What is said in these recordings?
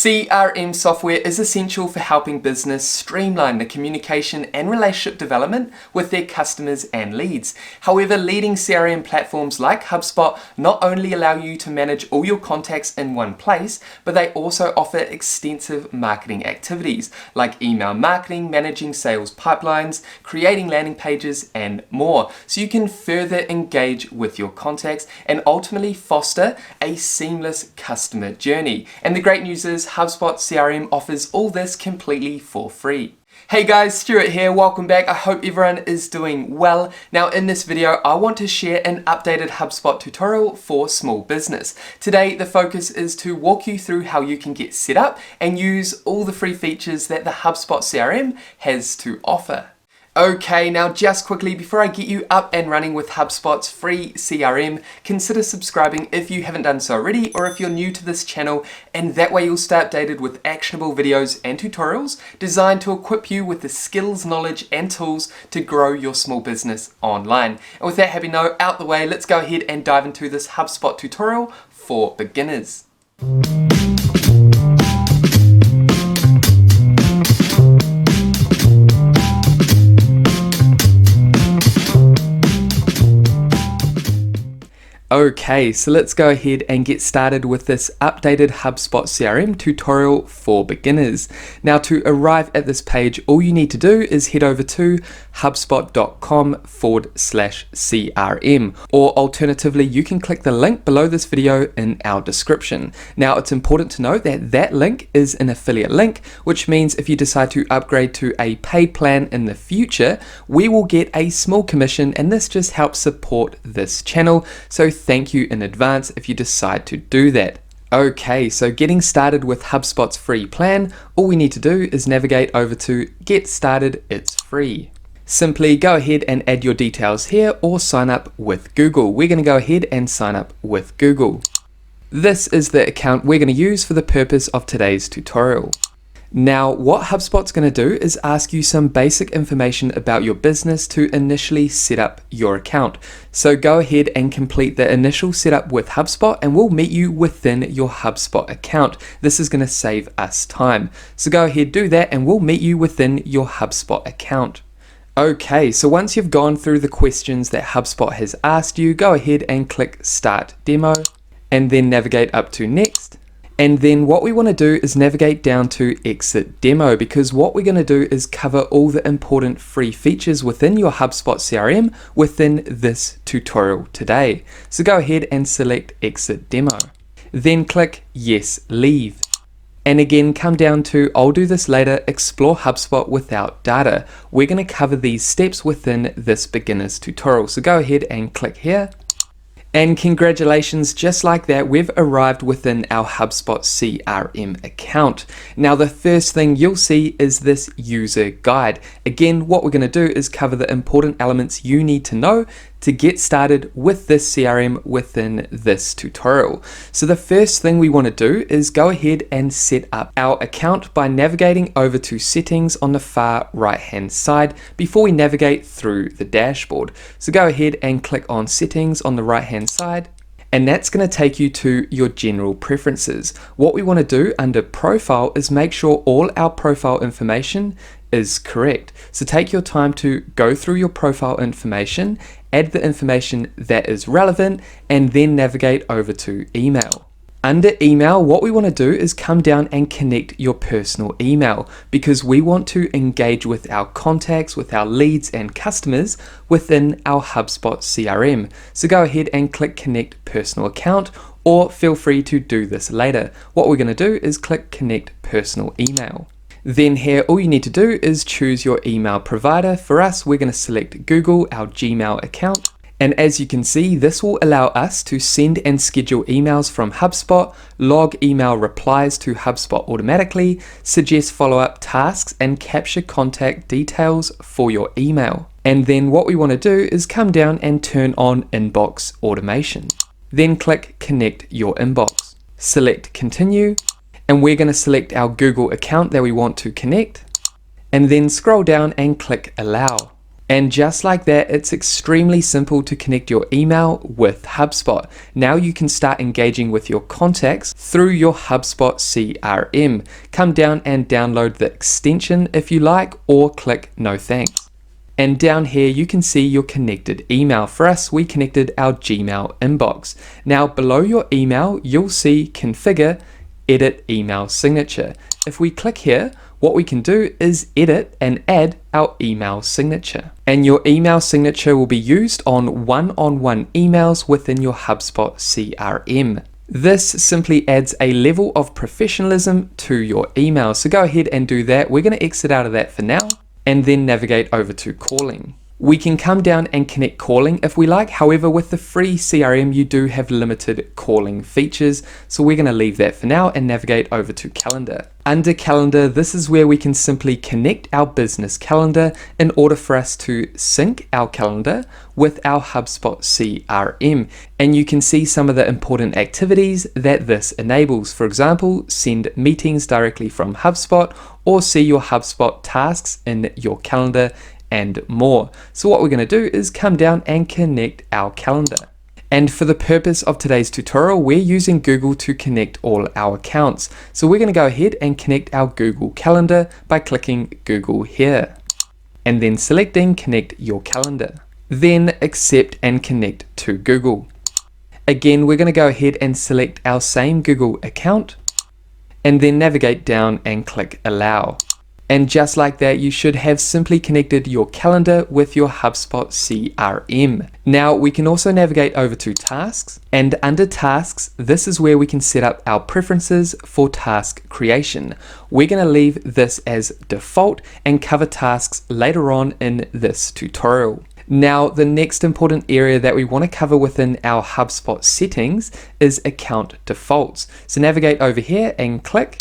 CRM software is essential for helping business streamline the communication and relationship development with their customers and leads. However, leading CRM platforms like HubSpot not only allow you to manage all your contacts in one place, but they also offer extensive marketing activities like email marketing, managing sales pipelines, creating landing pages, and more. So you can further engage with your contacts and ultimately foster a seamless customer journey. And the great news is HubSpot CRM offers all this completely for free. Hey guys, Stewart here, welcome back. I hope everyone is doing well. Now in this video, I want to share an updated HubSpot tutorial for small business. Today, the focus is to walk you through how you can get set up and use all the free features that the HubSpot CRM has to offer. Okay, now just quickly, before I get you up and running with HubSpot's free CRM, consider subscribing if you haven't done so already, or if you're new to this channel, and that way you'll stay updated with actionable videos and tutorials designed to equip you with the skills, knowledge, and tools to grow your small business online. And with that happy note out the way, let's go ahead and dive into this HubSpot tutorial for beginners. Okay, so let's go ahead and get started with this updated HubSpot CRM tutorial for beginners. Now to arrive at this page, all you need to do is head over to hubspot.com/CRM, or alternatively, you can click the link below this video in our description. Now it's important to note that that link is an affiliate link, which means if you decide to upgrade to a paid plan in the future, we will get a small commission, and this just helps support this channel. So thank you in advance if you decide to do that. Okay, so getting started with HubSpot's free plan, all we need to do is navigate over to Get Started, It's Free. Simply go ahead and add your details here or sign up with Google. We're going to go ahead and sign up with Google. This is the account we're going to use for the purpose of today's tutorial. Now, what HubSpot's going to do is ask you some basic information about your business to initially set up your account. So go ahead and complete the initial setup with HubSpot and we'll meet you within your HubSpot account. This is going to save us time. So go ahead, do that, and we'll meet you within your HubSpot account. Okay, so once you've gone through the questions that HubSpot has asked you, go ahead and click Start Demo and then navigate up to Next. And then what we want to do is navigate down to Exit Demo, because what we're going to do is cover all the important free features within your HubSpot CRM within this tutorial today. So go ahead and select Exit Demo. Then click Yes, Leave. And again, come down to I'll do this later, explore HubSpot without data. We're going to cover these steps within this beginner's tutorial. So go ahead and click here. And congratulations, just like that, we've arrived within our HubSpot CRM account. Now, the first thing you'll see is this user guide. Again, what we're going to do is cover the important elements you need to know to get started with this CRM within this tutorial. So the first thing we want to do is go ahead and set up our account by navigating over to Settings on the far right hand side before we navigate through the dashboard. So go ahead and click on Settings on the right hand side, and that's going to take you to your general preferences. What we want to do under Profile is make sure all our profile information is correct. So take your time to go through your profile information, add the information that is relevant, and then navigate over to Email. Under Email, what we want to do is come down and connect your personal email, because we want to engage with our contacts, with our leads and customers within our HubSpot CRM. So go ahead and click Connect Personal Account, or feel free to do this later. What we're going to do is click Connect Personal Email. Then here, all you need to do is choose your email provider. For us, we're going to select Google, our Gmail account. And as you can see, this will allow us to send and schedule emails from HubSpot, log email replies to HubSpot automatically, suggest follow-up tasks, and capture contact details for your email. And then what we want to do is come down and turn on inbox automation. Then click Connect Your Inbox. Select Continue. And we're going to select our Google account that we want to connect, and then scroll down and click Allow. And just like that, it's extremely simple to connect your email with HubSpot. Now you can start engaging with your contacts through your HubSpot CRM. Come down and download the extension if you like, or click no thanks. And down here you can see your connected email. For us, we connected our Gmail inbox. Now below your email, you'll see configure, edit email signature. If we click here, what we can do is edit and add our email signature. And your email signature will be used on one-on-one emails within your HubSpot CRM. This simply adds a level of professionalism to your email. So go ahead and do that. We're going to exit out of that for now and then navigate over to calling. We can come down and connect calling if we like. However, with the free CRM, you do have limited calling features. So we're going to leave that for now and navigate over to calendar. Under calendar, this is where we can simply connect our business calendar in order for us to sync our calendar with our HubSpot CRM. And you can see some of the important activities that this enables. For example, send meetings directly from HubSpot or see your HubSpot tasks in your calendar and more. So what we're going to do is come down and connect our calendar. And for the purpose of today's tutorial, we're using Google to connect all our accounts. So we're going to go ahead and connect our Google Calendar by clicking Google here and then selecting connect your calendar. Then accept and connect to Google. Again, we're going to go ahead and select our same Google account and then navigate down and click allow. And just like that, you should have simply connected your calendar with your HubSpot CRM. Now we can also navigate over to tasks, and under tasks, this is where we can set up our preferences for task creation. We're going to leave this as default and cover tasks later on in this tutorial. Now, the next important area that we want to cover within our HubSpot settings is account defaults. So navigate over here and click.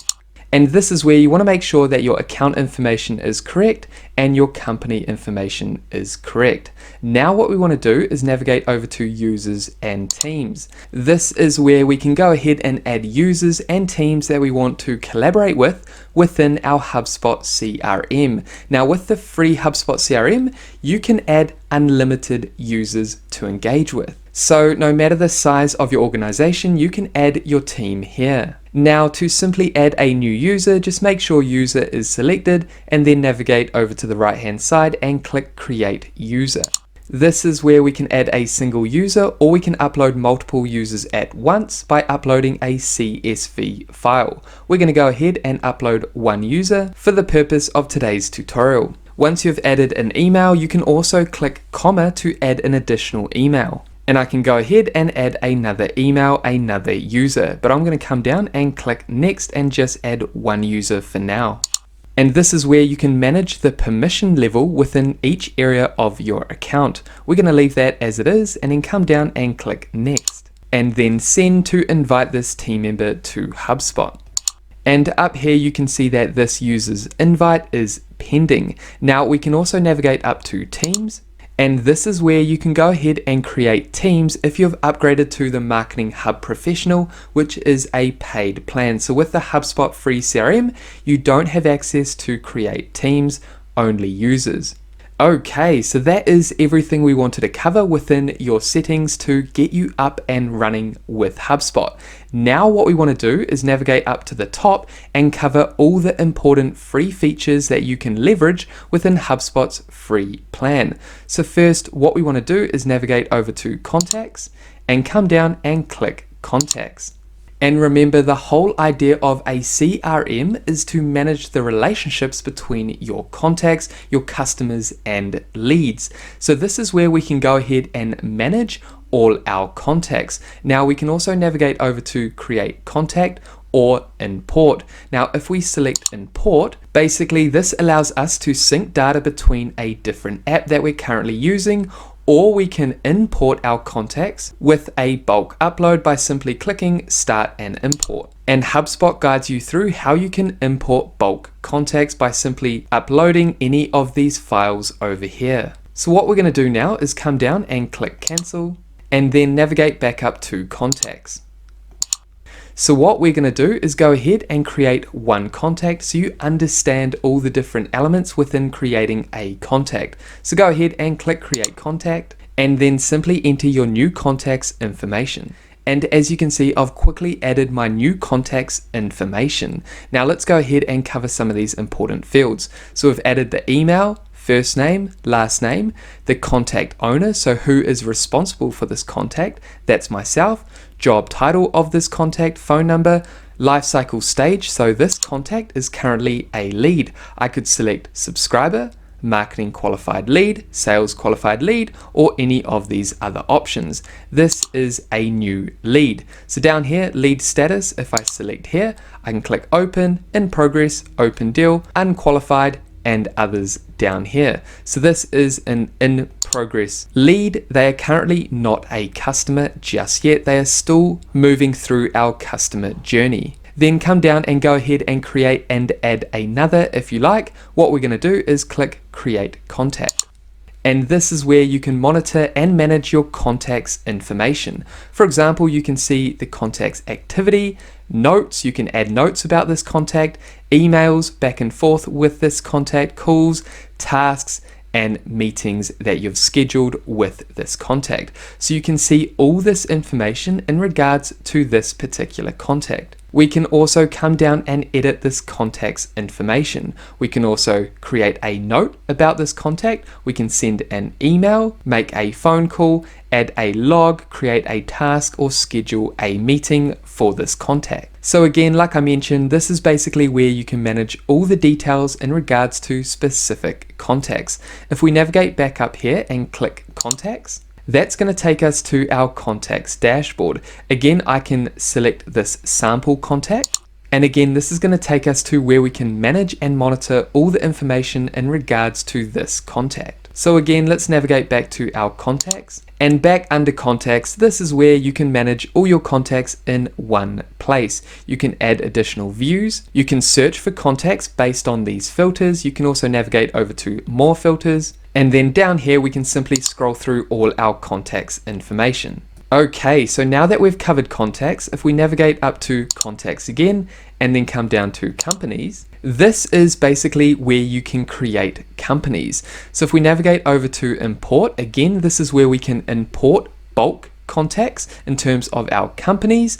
And this is where you want to make sure that your account information is correct and your company information is correct. Now what we want to do is navigate over to users and teams. This is where we can go ahead and add users and teams that we want to collaborate with within our HubSpot CRM. Now with the free HubSpot CRM, you can add unlimited users to engage with. So no matter the size of your organization, you can add your team here. Now to simply add a new user, just make sure user is selected and then navigate over to the right hand side and click create user. This is where we can add a single user, or we can upload multiple users at once by uploading a CSV file. We're going to go ahead and upload one user for the purpose of today's tutorial. Once you've added an email, you can also click comma to add an additional email. And I can go ahead and add another email, another user, but I'm going to come down and click next and just add one user for now. And this is where you can manage the permission level within each area of your account. We're going to leave that as it is and then come down and click next. And then send to invite this team member to HubSpot. And up here you can see that this user's invite is pending. Now we can also navigate up to teams. And this is where you can go ahead and create teams if you've upgraded to the Marketing Hub Professional, which is a paid plan. So with the HubSpot Free CRM, you don't have access to create teams, only users. Okay, so that is everything we wanted to cover within your settings to get you up and running with HubSpot. Now what we want to do is navigate up to the top and cover all the important free features that you can leverage within HubSpot's free plan. So first, what we want to do is navigate over to Contacts and come down and click Contacts. And remember, the whole idea of a CRM is to manage the relationships between your contacts, your customers, and leads. So this is where we can go ahead and manage all our contacts. Now we can also navigate over to Create Contact or Import. Now if we select Import, basically this allows us to sync data between a different app that we're currently using, or we can import our contacts with a bulk upload by simply clicking Start and Import. And HubSpot guides you through how you can import bulk contacts by simply uploading any of these files over here. So what we're going to do now is come down and click Cancel and then navigate back up to Contacts. So what we're going to do is go ahead and create one contact so you understand all the different elements within creating a contact. So go ahead and click create contact and then simply enter your new contact's information. And as you can see, I've quickly added my new contact's information. Now let's go ahead and cover some of these important fields. So we've added the email, first name, last name, the contact owner, so who is responsible for this contact, that's myself, job title of this contact, phone number, life cycle stage, so this contact is currently a lead. I could select subscriber, marketing qualified lead, sales qualified lead, or any of these other options. This is a new lead. So down here, lead status, if I select here, I can click open, in progress, open deal, unqualified, and others down here. So this is an in progress lead. They are currently not a customer just yet. They are still moving through our customer journey. Then come down and go ahead and create and add another if you like. What we're going to do is click create contact. And this is where you can monitor and manage your contact's information. For example, you can see the contact's activity, notes, you can add notes about this contact, emails back and forth with this contact, calls, tasks, and meetings that you've scheduled with this contact. So you can see all this information in regards to this particular contact. We can also come down and edit this contact's information. We can also create a note about this contact. We can send an email, make a phone call, add a log, create a task, or schedule a meeting for this contact. So again, like I mentioned, this is basically where you can manage all the details in regards to specific contacts. If we navigate back up here and click contacts, that's going to take us to our contacts dashboard. Again, I can select this sample contact. And again, this is going to take us to where we can manage and monitor all the information in regards to this contact. So again, let's navigate back to our contacts, and back under contacts, this is where you can manage all your contacts in one place. You can add additional views. You can search for contacts based on these filters. You can also navigate over to more filters. And then down here, we can simply scroll through all our contacts information. Okay, so now that we've covered contacts, if we navigate up to contacts again, and then come down to companies, this is basically where you can create companies. So if we navigate over to import, again, this is where we can import bulk contacts in terms of our companies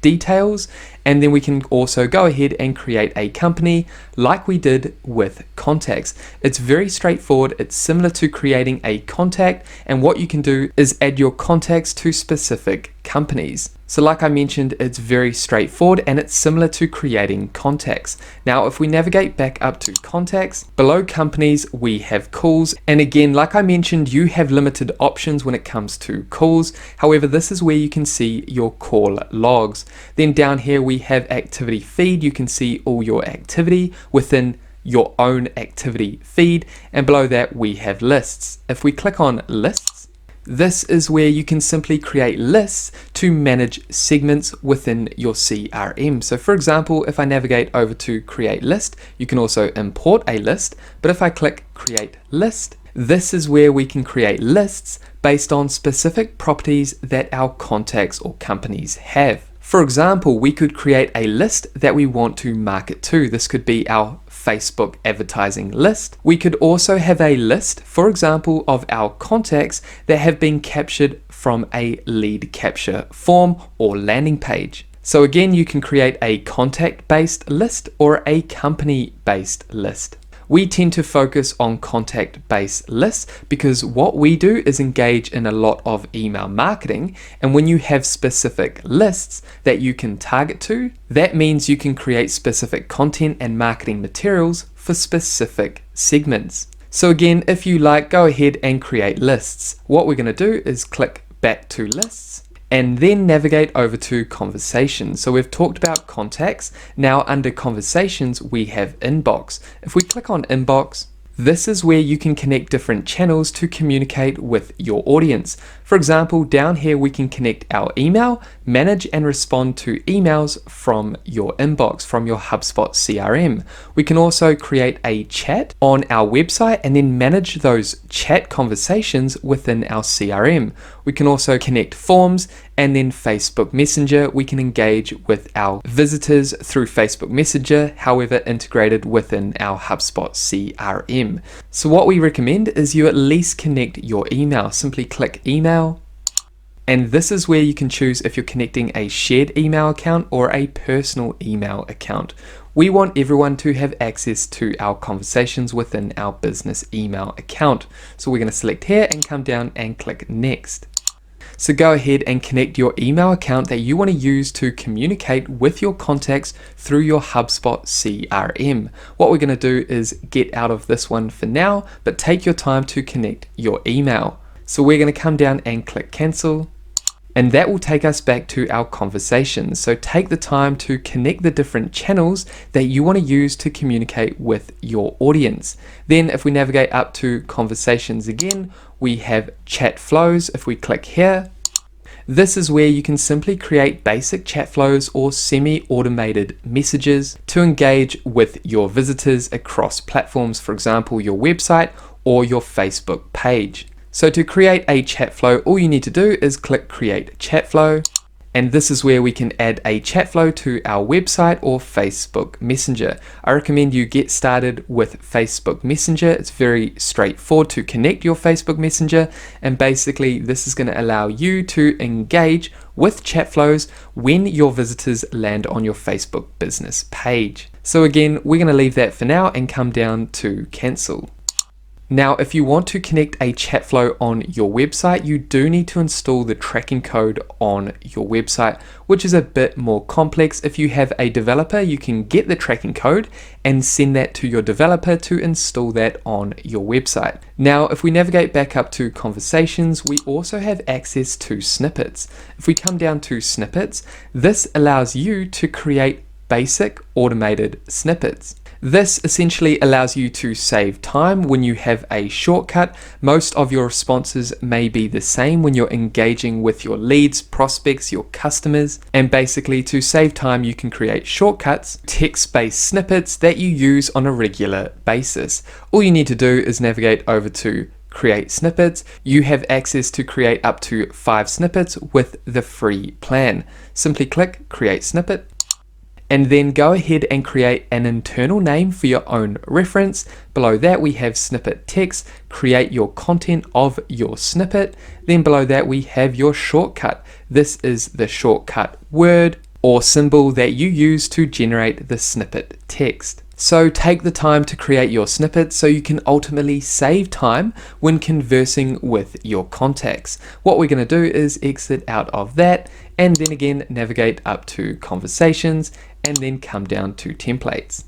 details, and then we can also go ahead and create a company like we did with contacts. It's very straightforward. It's similar to creating a contact, and what you can do is add your contacts to specific companies. So like I mentioned, it's very straightforward and it's similar to creating contacts. Now, if we navigate back up to contacts, below companies, we have calls. And again, like I mentioned, you have limited options when it comes to calls. However, this is where you can see your call logs. Then down here, we have activity feed. You can see all your activity within your own activity feed. And below that, we have lists. If we click on lists, this is where you can simply create lists to manage segments within your CRM. So for example, if I navigate over to create list, you can also import a list. But if I click create list, this is where we can create lists based on specific properties that our contacts or companies have. For example, we could create a list that we want to market to. This could be our Facebook advertising list. We could also have a list, for example, of our contacts that have been captured from a lead capture form or landing page. So again, you can create a contact-based list or a company-based list. We tend to focus on contact-based lists because what we do is engage in a lot of email marketing, and when you have specific lists that you can target to, that means you can create specific content and marketing materials for specific segments. So again, if you like, go ahead and create lists. What we're going to do is click back to lists and then navigate over to conversations. So we've talked about contacts. Now under conversations, we have inbox. If we click on inbox, This is where you can connect different channels to communicate with your audience. For example, down here we can connect our email, manage and respond to emails from your inbox, from your HubSpot CRM. We can also create a chat on our website and then manage those chat conversations within our CRM. We can also connect forms, and then Facebook Messenger. We can engage with our visitors through Facebook Messenger, however integrated within our HubSpot CRM. So what we recommend is you at least connect your email. Simply click email, and this is where you can choose if you're connecting a shared email account or a personal email account. We want everyone to have access to our conversations within our business email account. So we're going to select here and come down and click next. So go ahead and connect your email account that you want to use to communicate with your contacts through your HubSpot CRM. What we're going to do is get out of this one for now, but take your time to connect your email. So we're going to come down and click cancel, and that will take us back to our conversations. So take the time to connect the different channels that you want to use to communicate with your audience. Then if we navigate up to conversations again, we have Chatflows. If we click here, this is where you can simply create basic chat flows or semi-automated messages to engage with your visitors across platforms, for example, your website or your Facebook page. So to create a chat flow, all you need to do is click create chat flow, and this is where we can add a chat flow to our website or Facebook Messenger. I recommend you get started with Facebook Messenger. It's very straightforward to connect your Facebook Messenger, and basically this is going to allow you to engage with chat flows when your visitors land on your Facebook business page. So again, we're going to leave that for now and come down to cancel. Now, if you want to connect a chat flow on your website, you do need to install the tracking code on your website, which is a bit more complex. If you have a developer, you can get the tracking code and send that to your developer to install that on your website. Now, if we navigate back up to conversations, we also have access to snippets. If we come down to snippets, this allows you to create basic automated snippets. This essentially allows you to save time when you have a shortcut. Most of your responses may be the same when you're engaging with your leads, prospects, your customers, and basically to save time you can create shortcuts, text-based snippets that you use on a regular basis. All you need to do is navigate over to create snippets. You have access to create up to 5 snippets with the free plan. Simply click create snippet, and then go ahead and create an internal name for your own reference. Below that we have snippet text, create your content of your snippet. Then below that we have your shortcut. This is the shortcut word or symbol that you use to generate the snippet text. So take the time to create your snippet so you can ultimately save time when conversing with your contacts. What we're going to do is exit out of that and then again navigate up to conversations and then come down to templates.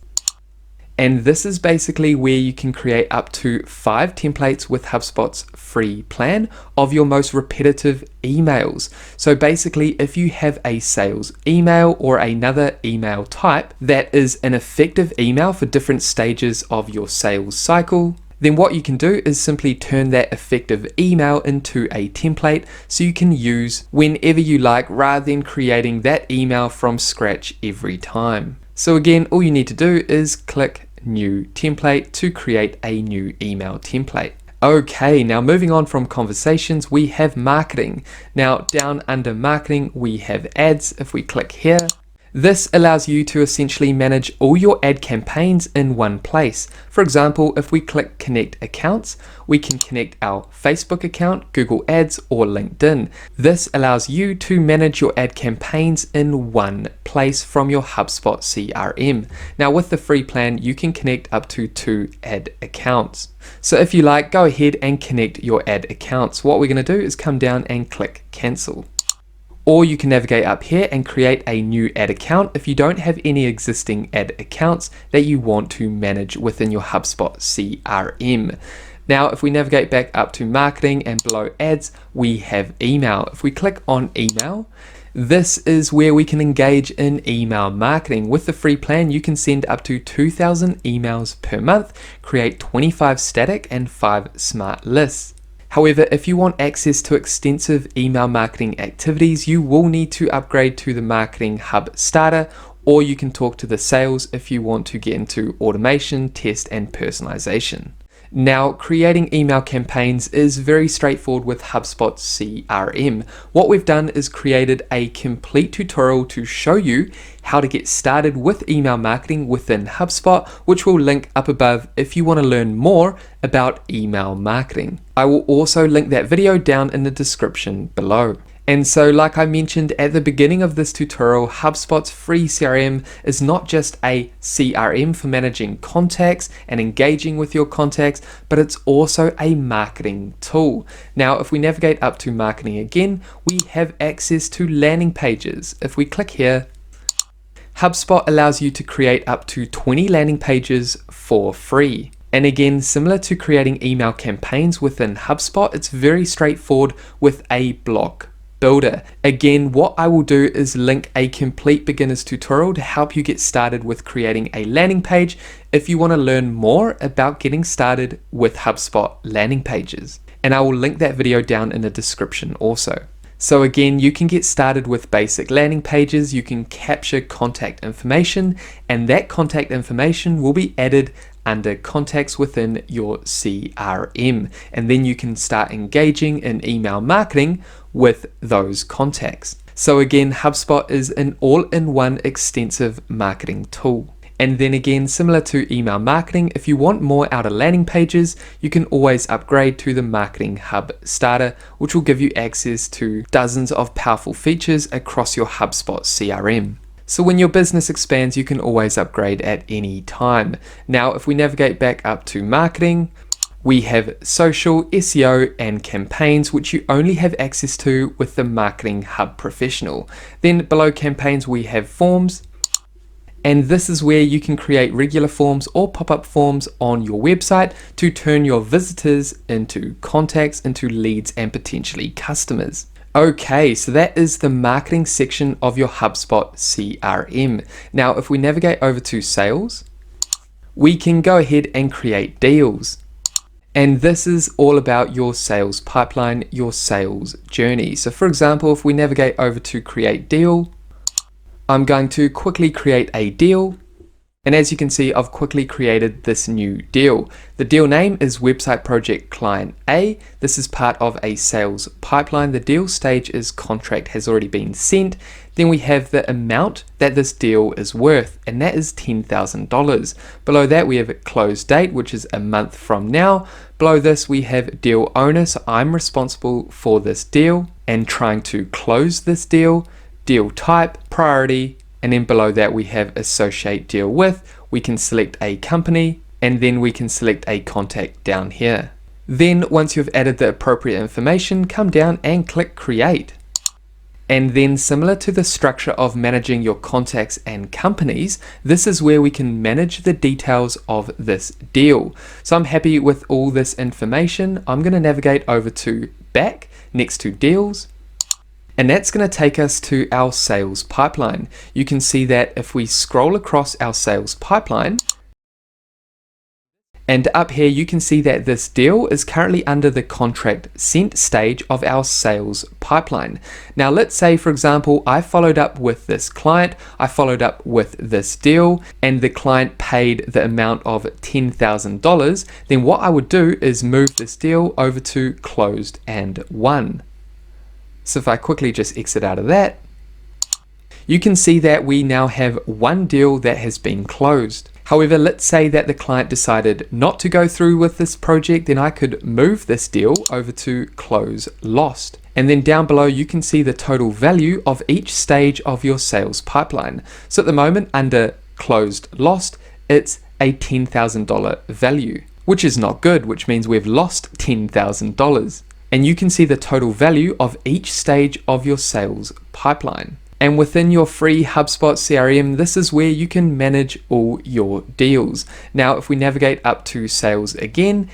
And this is basically where you can create up to 5 templates with HubSpot's free plan of your most repetitive emails. So basically, if you have a sales email or another email type that is an effective email for different stages of your sales cycle, then what you can do is simply turn that effective email into a template so you can use whenever you like rather than creating that email from scratch every time. So again, all you need to do is click new template to create a new email template. Okay, now moving on from conversations, we have marketing. Now down under marketing, we have ads. If we click here, this allows you to essentially manage all your ad campaigns in one place. For example, if we click connect accounts, we can connect our Facebook account, Google Ads, or LinkedIn. This allows you to manage your ad campaigns in one place from your HubSpot CRM. Now with the free plan, you can connect up to 2 ad accounts. So if you like, go ahead and connect your ad accounts. What we're going to do is come down and click cancel. Or you can navigate up here and create a new ad account if you don't have any existing ad accounts that you want to manage within your HubSpot CRM. Now, if we navigate back up to marketing and below ads, we have email. If we click on email, This is where we can engage in email marketing. With the free plan, you can send up to 2,000 emails per month, create 25 static and 5 smart lists. However, if you want access to extensive email marketing activities, you will need to upgrade to the Marketing Hub Starter, or you can talk to the sales if you want to get into automation, test, and personalization. Now, creating email campaigns is very straightforward with HubSpot CRM. What we've done is created a complete tutorial to show you how to get started with email marketing within HubSpot, which will link up above if you want to learn more about email marketing. I will also link that video down in the description below. And so, like I mentioned at the beginning of this tutorial, HubSpot's free CRM is not just a CRM for managing contacts and engaging with your contacts, but it's also a marketing tool. Now, if we navigate up to marketing again, we have access to landing pages. If we click here, HubSpot allows you to create up to 20 landing pages for free. And again, similar to creating email campaigns within HubSpot, it's very straightforward with a block builder. Again, what I will do is link a complete beginner's tutorial to help you get started with creating a landing page if you want to learn more about getting started with HubSpot landing pages. And I will link that video down in the description also. So again, you can get started with basic landing pages, you can capture contact information, and that contact information will be added under contacts within your CRM. And then you can start engaging in email marketing with those contacts. So again, HubSpot is an all-in-one extensive marketing tool. And then again, similar to email marketing, if you want more out of landing pages, you can always upgrade to the Marketing Hub Starter, which will give you access to dozens of powerful features across your HubSpot CRM. So when your business expands, you can always upgrade at any time. Now, if we navigate back up to marketing, we have social, SEO, and campaigns, which you only have access to with the Marketing Hub Professional. Then below campaigns, we have forms. And this is where you can create regular forms or pop-up forms on your website to turn your visitors into contacts, into leads, and potentially customers. Okay, so that is the marketing section of your HubSpot CRM. Now, if we navigate over to sales, we can go ahead and create deals. And this is all about your sales pipeline, your sales journey. So for example, if we navigate over to create deal, I'm going to quickly create a deal. And as you can see, I've quickly created this new deal. The deal name is Website Project Client A. This is part of a sales pipeline. The deal stage is contract has already been sent. Then we have the amount that this deal is worth, and that is $10,000. Below that, we have a close date, which is a month from now. Below this, we have deal owner. So I'm responsible for this deal and trying to close this deal. Deal type, priority, and then below that we have associate deal with. We can select a company, and then we can select a contact down here. Then once you've added the appropriate information, come down and click create. And then similar to the structure of managing your contacts and companies, this is where we can manage the details of this deal. So I'm happy with all this information. I'm going to navigate over to back next to deals. And that's going to take us to our sales pipeline. You can see that if we scroll across our sales pipeline, and up here you can see that this deal is currently under the contract sent stage of our sales pipeline. Now let's say, for example, I followed up with this client, I followed up with this deal, and the client paid the amount of $10,000. Then what I would do is move this deal over to closed and won. So if I quickly just exit out of that, you can see that we now have one deal that has been closed. However, let's say that the client decided not to go through with this project, then I could move this deal over to close lost. And then down below, you can see the total value of each stage of your sales pipeline. So at the moment, under closed lost, it's a $10,000 value, which is not good, which means we've lost $10,000. And you can see the total value of each stage of your sales pipeline. And within your free HubSpot CRM, this is where you can manage all your deals. Now, if we navigate up to sales again,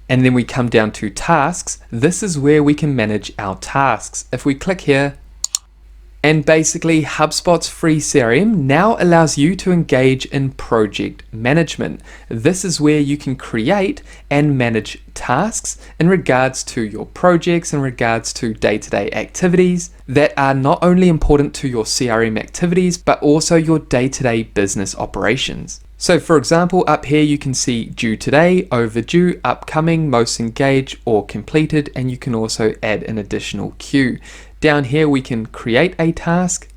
and then we come down to tasks, this is where we can manage our tasks. If we click here, And basically, HubSpot's free CRM now allows you to engage in project management. This is where you can create and manage tasks in regards to your projects, in regards to day-to-day activities that are not only important to your CRM activities, but also your day-to-day business operations. So for example, up here you can see due today, overdue, upcoming, most engaged, or completed, and you can also add an additional queue. Down here we can create a task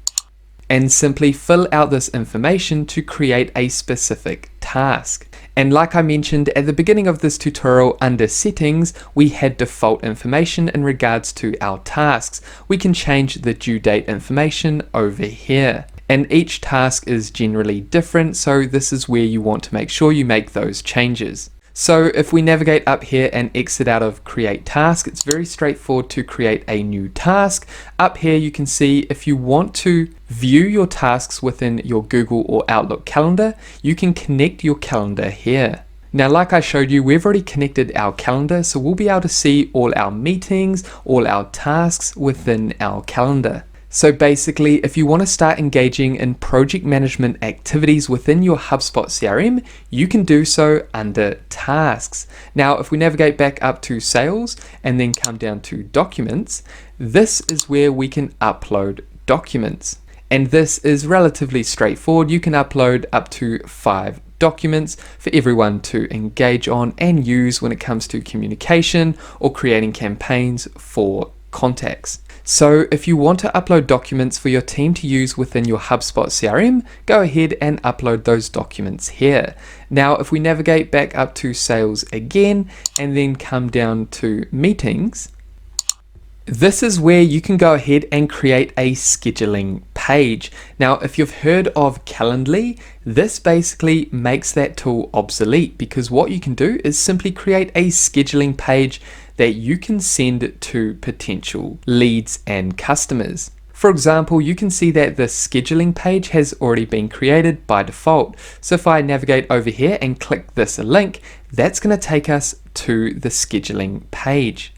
and simply fill out this information to create a specific task. And like I mentioned at the beginning of this tutorial, under settings, we had default information in regards to our tasks. We can change the due date information over here. And each task is generally different, so this is where you want to make sure you make those changes. So if we navigate up here and exit out of create task, it's very straightforward to create a new task. Up here you can see if you want to view your tasks within your Google or Outlook calendar, you can connect your calendar here. Now, like I showed you, we've already connected our calendar, so we'll be able to see all our meetings, all our tasks within our calendar. So basically, if you want to start engaging in project management activities within your HubSpot CRM, you can do so under tasks. Now, if we navigate back up to sales and then come down to documents, this is where we can upload documents. And this is relatively straightforward. You can upload up to 5 documents for everyone to engage on and use when it comes to communication or creating campaigns for contacts. So if you want to upload documents for your team to use within your HubSpot CRM, go ahead and upload those documents here. Now, if we navigate back up to sales again and then come down to meetings, this is where you can go ahead and create a scheduling page. Now, if you've heard of Calendly, this basically makes that tool obsolete, because what you can do is simply create a scheduling page that you can send to potential leads and customers. For example, you can see that the scheduling page has already been created by default. So if I navigate over here and click this link, that's going to take us to the scheduling page.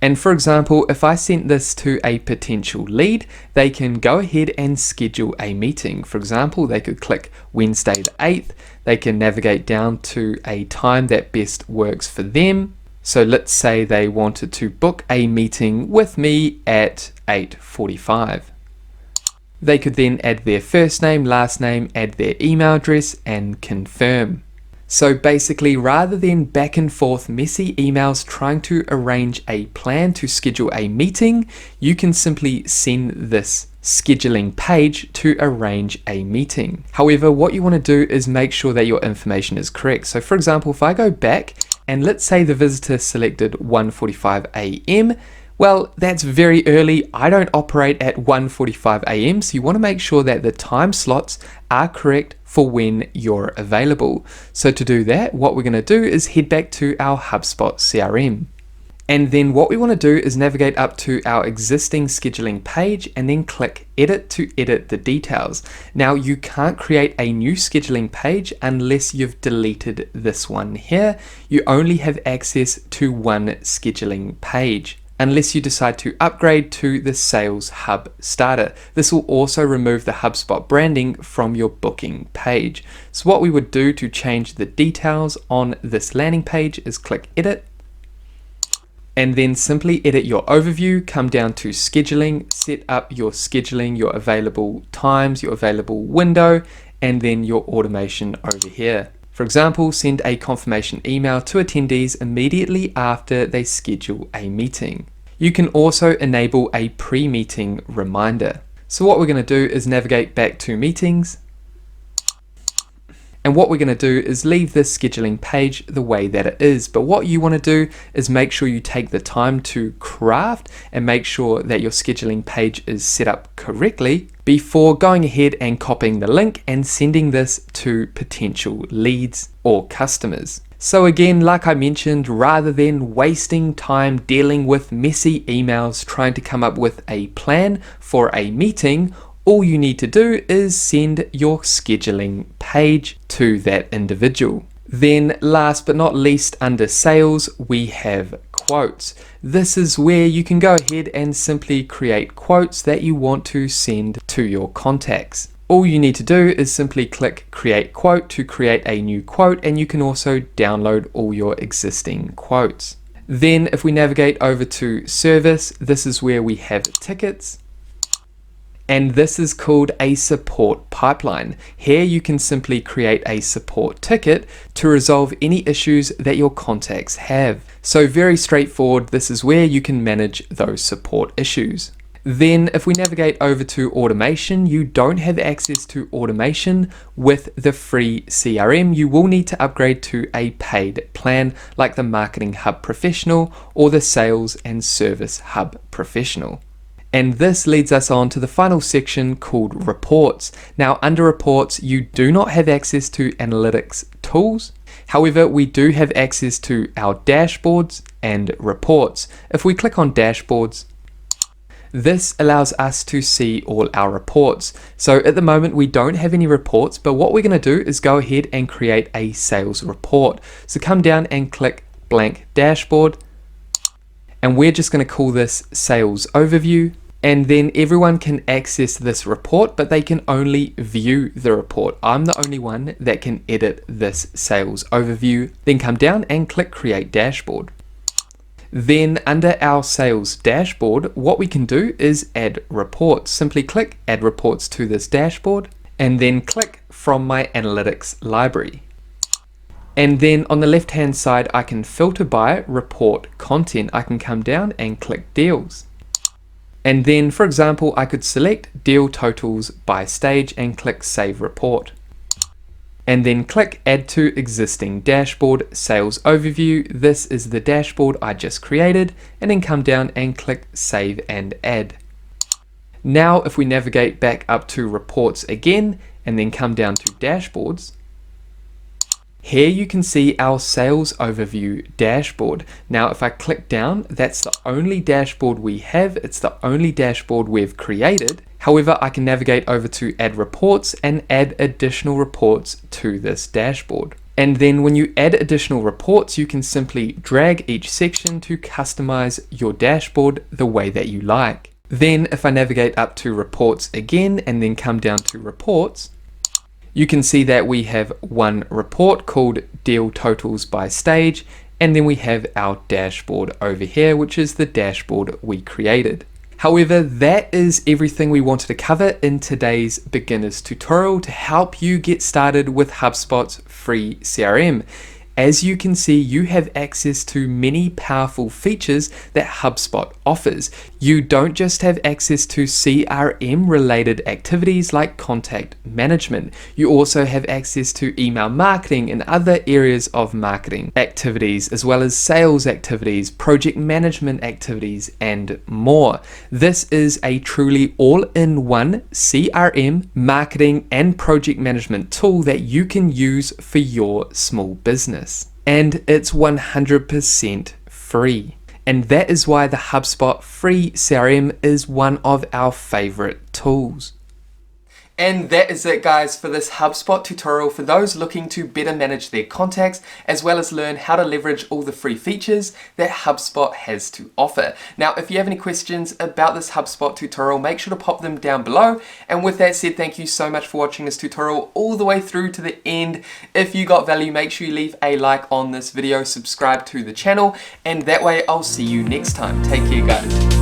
And for example, if I sent this to a potential lead, they can go ahead and schedule a meeting. For example, they could click Wednesday the 8th. They can navigate down to a time that best works for them. So let's say they wanted to book a meeting with me at 8:45. They could then add their first name, last name, add their email address, and confirm. So basically, rather than back and forth messy emails trying to arrange a plan to schedule a meeting, you can simply send this scheduling page to arrange a meeting. However, what you want to do is make sure that your information is correct. So for example, if I go back and let's say the visitor selected 1:45 a.m., well, that's very early. I don't operate at 1:45 a.m. So you want to make sure that the time slots are correct for when you're available. So to do that, what we're going to do is head back to our HubSpot CRM. And then what we want to do is navigate up to our existing scheduling page and then click edit to edit the details. Now you can't create a new scheduling page unless you've deleted this one here. You only have access to one scheduling page, unless you decide to upgrade to the Sales Hub Starter. This will also remove the HubSpot branding from your booking page. So what we would do to change the details on this landing page is click edit, and then simply edit your overview, come down to scheduling, set up your scheduling, your available times, your available window, and then your automation over here. For example, send a confirmation email to attendees immediately after they schedule a meeting. You can also enable a pre-meeting reminder. So what we're going to do is navigate back to meetings. And what we're going to do is leave this scheduling page the way that it is. But what you want to do is make sure you take the time to craft and make sure that your scheduling page is set up correctly before going ahead and copying the link and sending this to potential leads or customers. So again, like I mentioned, rather than wasting time dealing with messy emails trying to come up with a plan for a meeting, all you need to do is send your scheduling page to that individual. Then last but not least, under sales, we have quotes. This is where you can go ahead and simply create quotes that you want to send to your contacts. All you need to do is simply click create quote to create a new quote, and you can also download all your existing quotes. Then if we navigate over to service, this is where we have tickets. And this is called a support pipeline. Here you can simply create a support ticket to resolve any issues that your contacts have. So very straightforward, this is where you can manage those support issues. Then if we navigate over to automation, you don't have access to automation with the free CRM. You will need to upgrade to a paid plan like the Marketing Hub Professional or the Sales and Service Hub Professional. And this leads us on to the final section called reports. Now under reports, you do not have access to analytics tools. However, we do have access to our dashboards and reports. If we click on dashboards, this allows us to see all our reports. So at the moment we don't have any reports, but what we're going to do is go ahead and create a sales report. So come down and click blank dashboard, and we're just going to call this sales overview. And then everyone can access this report, but they can only view the report. I'm the only one that can edit this sales overview. Then come down and click create dashboard. Then under our sales dashboard, what we can do is add reports. Simply click add reports to this dashboard, and then click from my analytics library. And then on the left hand side, I can filter by report content. I can come down and click deals. And then, for example, I could select deal totals by stage and click save report. And then click add to existing dashboard sales overview. This is the dashboard I just created, and then come down and click save and add. Now, if we navigate back up to reports again, and then come down to dashboards, here you can see our sales overview dashboard. Now, if I click down, that's the only dashboard we have. It's the only dashboard we've created. However, I can navigate over to add reports and add additional reports to this dashboard. And then when you add additional reports, you can simply drag each section to customize your dashboard the way that you like. Then if I navigate up to reports again and then come down to reports, you can see that we have one report called deal totals by stage, and then we have our dashboard over here, which is the dashboard we created. However, that is everything we wanted to cover in today's beginner's tutorial to help you get started with HubSpot's free CRM. As you can see, you have access to many powerful features that HubSpot offers. You don't just have access to CRM related activities like contact management. You also have access to email marketing and other areas of marketing activities, as well as sales activities, project management activities, and more. This is a truly all-in-one CRM, marketing, and project management tool that you can use for your small business. And it's 100% free. And that is why the HubSpot Free CRM is one of our favorite tools. And that is it, guys, for this HubSpot tutorial for those looking to better manage their contacts, as well as learn how to leverage all the free features that HubSpot has to offer. Now, if you have any questions about this HubSpot tutorial, make sure to pop them down below. And with that said, thank you so much for watching this tutorial all the way through to the end. If you got value, make sure you leave a like on this video, subscribe to the channel, and that way I'll see you next time. Take care, guys.